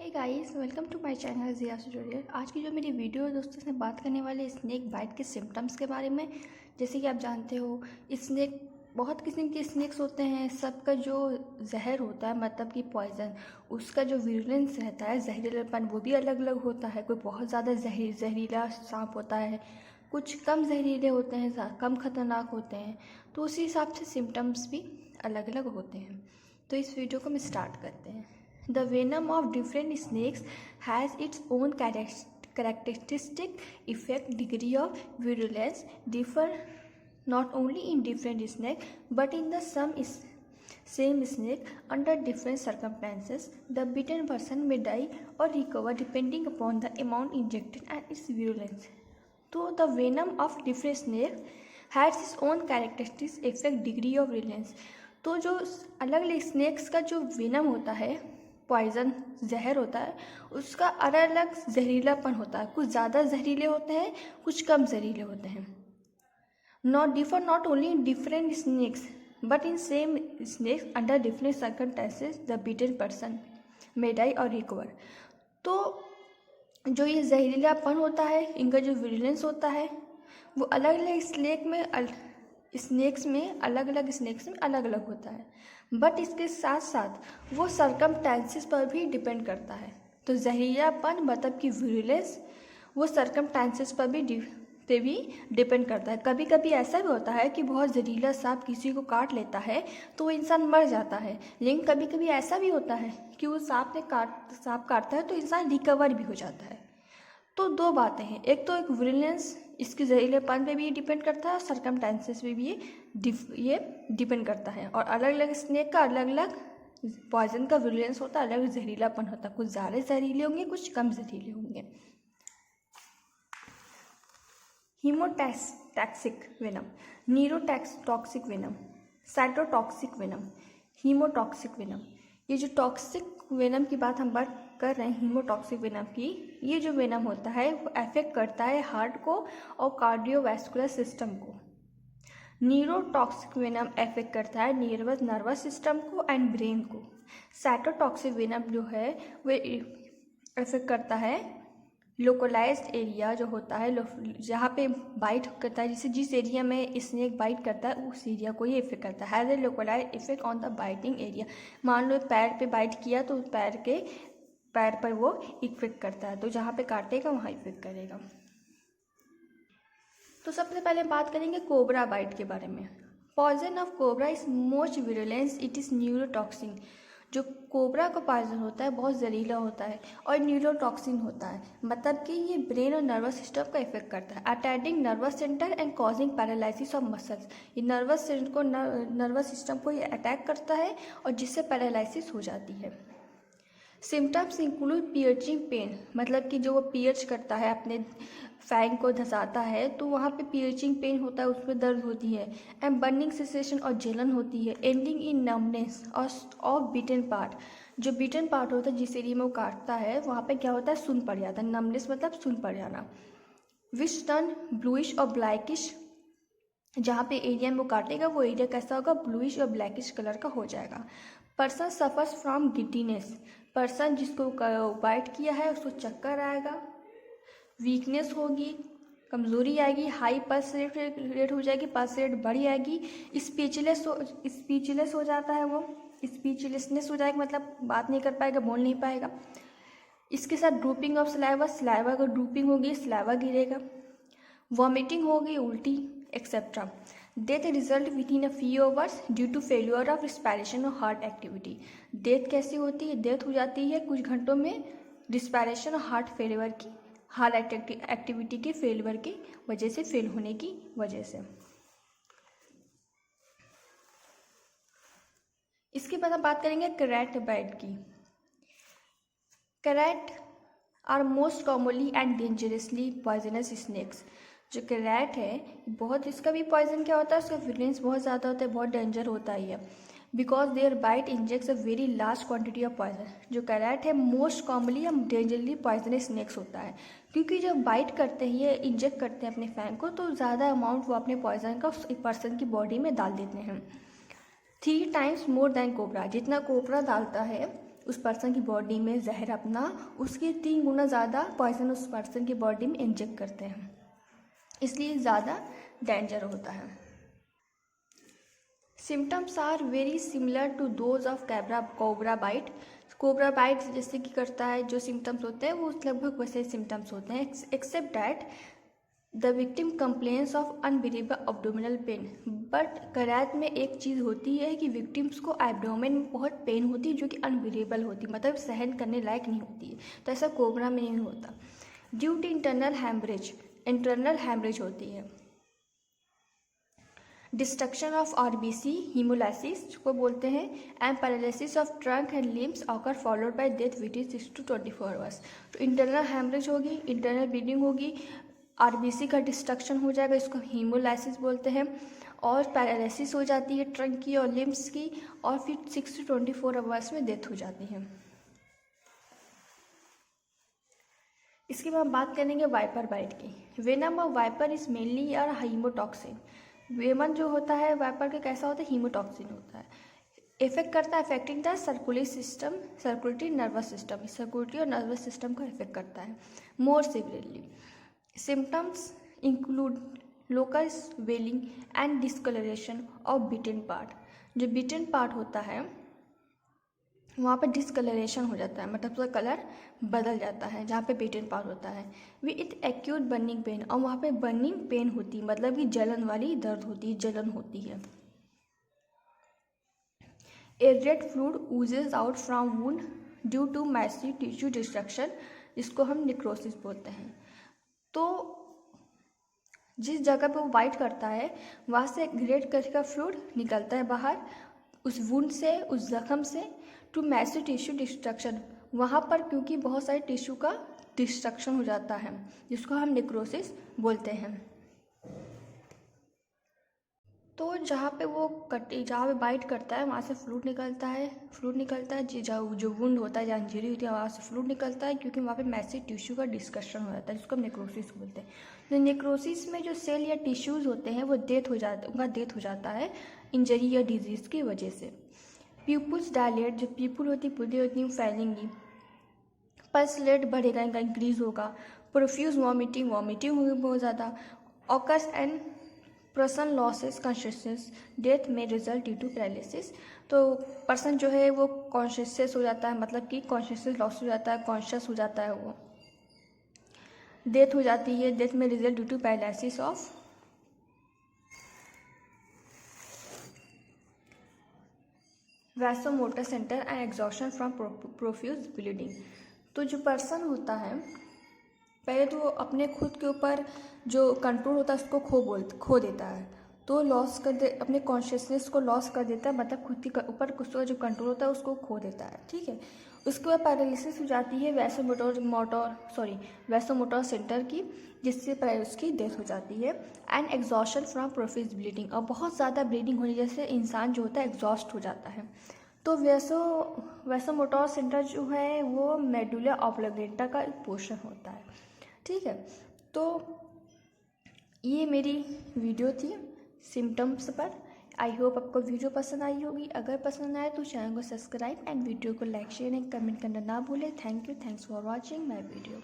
Hey guys, welcome to my channel Jiya tutorial. आज की जो मेरी वीडियो है दोस्तों से बात करने वाले स्नेक बाइट के सिम्टम्स के बारे में। जैसे कि आप जानते हो, स्नेक बहुत किस्म के स्नेक्स होते हैं। सबका जो जहर होता है, मतलब कि पॉइजन, उसका जो विरुलेंस रहता है, जहरीलापन, वो भी अलग अलग होता है। कोई बहुत ज़्यादा जहरीला सांप होता है, कुछ कम जहरीले होते हैं, कम खतरनाक होते हैं। तो उसी हिसाब से सिम्टम्स भी अलग अलग होते हैं। तो इस वीडियो को हम स्टार्ट करते हैं। The venom of different snakes has its own characteristic effect. Degree of virulence differ not only in different snake but in the same snake under different circumstances. The bitten person may die or recover depending upon the amount injected and its virulence. So the venom of different snake has its own characteristic effect. Degree of virulence. तो जो अलग अलग snacks का जो venom होता है, poison, जहर होता है, उसका अलग अलग जहरीलापन होता है। कुछ ज़्यादा जहरीले होते हैं, कुछ कम जहरीले होते हैं। Not only in different snakes but in same snakes under different circumstances the bitten person may die और रिकवर। तो जो ये जहरीलापन होता है, इनका जो विजिलेंस होता है, वो अलग अलग स्नेक्स में अलग अलग होता है। बट इसके साथ साथ वो सर्कमस्टेंसेस पर भी डिपेंड करता है। तो जहरीलापन मतलब कि विरुलेंस वो सर्कमस्टेंसेस पर भी डिपेंड करता है। कभी कभी ऐसा भी होता है कि बहुत जहरीला सांप किसी को काट लेता है तो वो इंसान मर जाता है। लेकिन कभी कभी ऐसा भी होता है कि वो सांप काटता है तो इंसान रिकवर भी हो जाता है। तो दो बातें हैं, एक तो एक विरुलेंस, इसके जहरीलेपन पे भी डिपेंड करता है, और सर्कमस्टेंसेस पे भी ये डिपेंड करता है। और अलग अलग स्नेक का अलग अलग पॉइजन का विरुलेंस होता है, अलग अलग जहरीलापन होता है। कुछ ज़्यादा जहरीले होंगे, कुछ कम जहरीले होंगे। Haemotoxic venom, neurotoxic venom, cytotoxic venom, haemotoxic venom. ये जो टॉक्सिक वेनम की बात हम बात कर रहे हैं, हीमोटॉक्सिक वेनम की, ये जो वेनम होता है वो अफेक्ट करता है हार्ट को और कार्डियोवैस्कुलर सिस्टम को। न्यूरोटॉक्सिक वेनम अफेक्ट करता है नर्वस सिस्टम को एंड ब्रेन को। साइटोटॉक्सिक वेनम जो है वो अफेक्ट करता है लोकलाइज्ड एरिया जो होता है, जहाँ पे बाइट करता है, जिस एरिया में स्नेक बाइट करता है उस एरिया को ये इफेक्ट करता है। Has a localised effect on the biting area. मान लो पैर पे बाइट किया तो पैर पर वो इफेक्ट करता है, तो जहाँ पे काटेगा वहाँ इफेक्ट करेगा। तो सबसे पहले बात करेंगे कोबरा बाइट के बारे में। Poison of cobra is most virulence, it is neurotoxin. जो कोबरा का पॉइजन होता है बहुत जहरीला होता है और न्यूरोटॉक्सिन होता है, मतलब कि ये ब्रेन और नर्वस सिस्टम का इफेक्ट करता है, attacking nervous centre and causing paralysis of muscles. ये नर्वस सिस्टम को ये अटैक करता है और जिससे पैरालिसिस हो जाती है। सिम्टम्स इंक्लूड पियर्चिंग पेन, मतलब कि जो वो पियर्च करता है, अपने फैंग को धंसाता है तो वहाँ पे पियर्चिंग पेन होता है, उसमें दर्द होती है। एंड बर्निंग सेंसेशन और जलन होती है। Ending in numbness of bitten part, जो बीटन पार्ट होता है जिस एरिया में वो काटता है वहाँ पे क्या होता है, सुन पड़ जाता है। नम्बनेस मतलब सुन पड़ जाना। विच टर्न ब्लूइश और ब्लैकिश, जहाँ पे एरिया में वो काटेगा वो एरिया कैसा होगा, ब्लूइश और ब्लैकिश कलर का हो जाएगा। Person suffers from giddiness, person जिसको बाइट किया है उसको चक्कर आएगा, वीकनेस होगी, कमज़ोरी आएगी, हाई पल्स रेट हो जाएगी, पल्स रेट बढ़ जाएगी, स्पीचलेस हो जाता है, वो स्पीचलेसनेस हो जाएगी, मतलब बात नहीं कर पाएगा, बोल नहीं पाएगा। इसके साथ ड्रूपिंग ऑफ सलाइवा का ड्रूपिंग होगी, सलाइवा गिरेगा, वॉमिटिंग होगी, उल्टी etcetera. Death result within a few hours due to failure of respiration और हार्ट एक्टिविटी। डेथ कैसे होती है, डेथ हो जाती है कुछ घंटों में रिस्पायरेशन और हार्ट एक्टिविटी के फेलियर की वजह से, फेल होने की वजह से। इसके बाद हम बात करेंगे करैट बाइट की। Krait are most commonly and dangerously poisonous snakes. जो करैट है बहुत, इसका भी पॉइजन क्या होता है, उसका विरुलेंस बहुत ज़्यादा होता है, बहुत डेंजर होता ही है। Because their bite injects a very large quantity of poison. जो करैट है मोस्ट कॉमनली या डेंजरली पॉइजनस स्नेक्स होता है, क्योंकि जब बाइट करते हैं, ये इंजेक्ट करते हैं अपने फैंग को, तो ज़्यादा अमाउंट वो अपने पॉइजन का उस पर्सन की बॉडी में डाल देते हैं। 3 times मोर देन कोबरा, जितना कोबरा डालता है उस पर्सन की बॉडी में जहर अपना उसके 3 गुना ज़्यादा पॉइजन उस पर्सन की बॉडी में इंजेक्ट करते हैं, इसलिए ज़्यादा डेंजर होता है। Symptoms are very similar to those of cobra bite. Cobra bite जैसे कि करता है, जो सिम्टम्स होते हैं वो लगभग वैसे सिम्टम्स होते हैं, except that the victim complains of unbelievable abdominal pain. But krait में एक चीज़ होती है कि विक्टिम्स को एब्डोमेन में बहुत पेन होती है जो कि अनबिलीवेबल होती है, मतलब सहन करने लायक नहीं होती है। तो ऐसा कोबरा में नहीं होता। ड्यू टू इंटरनल हैमरेज होती है। डिस्ट्रक्शन ऑफ आरबीसी, हीमोलाइसिस को बोलते हैं, and paralysis of trunk and limbs occur followed by death with in 6 to 24 hours. तो इंटरनल हैमरेज होगी, इंटरनल ब्लीडिंग होगी, आरबीसी का डिस्ट्रक्शन हो जाएगा, इसको हीमोलाइसिस बोलते हैं, और पैरालिसिस हो जाती है ट्रंक की और लिम्स की, और फिर 6 to 24 आवर्स में डेथ हो जाती है। इसके बाद बात करेंगे वाइपर बाइट की। Venom of viper is mainly और हीमोटॉक्सिन। वेमन जो होता है वाइपर का कैसा होता है, हीमोटॉक्सिन होता है। इफेक्ट करता है affecting the circulatory nervous system, circulatory और नर्वस सिस्टम को इफेक्ट करता है more severely. Symptoms include local swelling and discolouration of bitten part. जो बीटन पार्ट होता है वहाँ पर डिस्कलरेशन हो जाता है, मतलब उसका कलर बदल जाता है जहाँ पे बीटन पार्ट होता है। विथ एक्यूट बर्निंग पेन, और वहाँ पे बर्निंग पेन होती है, मतलब कि जलन वाली दर्द होती है, जलन होती है। A red fluid oozes out from wound due to massive tissue destruction, जिसको हम नेक्रोसिस बोलते हैं। तो जिस जगह पे वो वाइट करता है वहाँ से रेड कलर का फ्लूइड निकलता है बाहर उस वुंड से, उस जख्म से, टू मैसिव टिश्यू डिस्ट्रक्शन। वहाँ पर क्योंकि बहुत सारे टिश्यू का डिस्ट्रक्शन हो जाता है, जिसको हम नेक्रोसिस बोलते हैं। तो जहाँ पे बाइट करता है वहाँ से फ्लूइड निकलता है, जो वुंड होता है, जहाँ इंजरी होती है वहाँ से फ्लूइड निकलता है, क्योंकि वहाँ पे मैसिव टिश्यू का डिस्कशन हो जाता है, जिसको हम नेक्रोसिस बोलते हैं। तो नेक्रोसिस में जो सेल या टिश्यूज़ होते हैं वो उनका डेथ हो जाता है इंजरी या डिजीज़ की वजह से। प्यूपुल्स डायलेट, जो प्यूपुल होती है वो फैलेंगी, पल्स रेट बढ़ेगा, इनका इंक्रीज होगा, प्रोफ्यूज वॉमिटिंग होगी बहुत ज़्यादा, AUKUS and person losses consciousness, death में रिजल्ट ड्यू टू पैरालिसिस। तो पर्सन जो है वो कॉन्शियसनेस हो जाता है, मतलब कि कॉन्शियसनेस लॉस हो जाता है, कॉन्शियस हो जाता है, वो डेथ हो जाती है, डेथ में result due to paralysis of vasomotor centre and exhaustion from profuse bleeding. तो जो पर्सन होता है पहले तो वो अपने खुद के ऊपर जो कंट्रोल होता है उसको खो देता है, तो अपने कॉन्शियसनेस को लॉस कर देता है, मतलब खुद के ऊपर उसका जो कंट्रोल होता है उसको खो देता है, ठीक है। उसके बाद पैरालिसिस हो जाती है वैसोमोटर सेंटर की, जिससे उसकी डेथ हो जाती है। And exhaustion from profuse bleeding, और बहुत ज़्यादा ब्लीडिंग होने जैसे इंसान जो होता है एग्जॉस्ट हो जाता है। तो वैसोमोटर सेंटर जो है वो मेडुला ऑब्लिंगेटा का एक पोर्शन होता है, ठीक है। तो ये मेरी वीडियो थी सिम्टम्स पर। आई होप आपको वीडियो पसंद आई होगी। अगर पसंद आए तो चैनल को सब्सक्राइब एंड वीडियो को लाइक शेयर एंड कमेंट करना ना भूलें। Thanks for watching my video.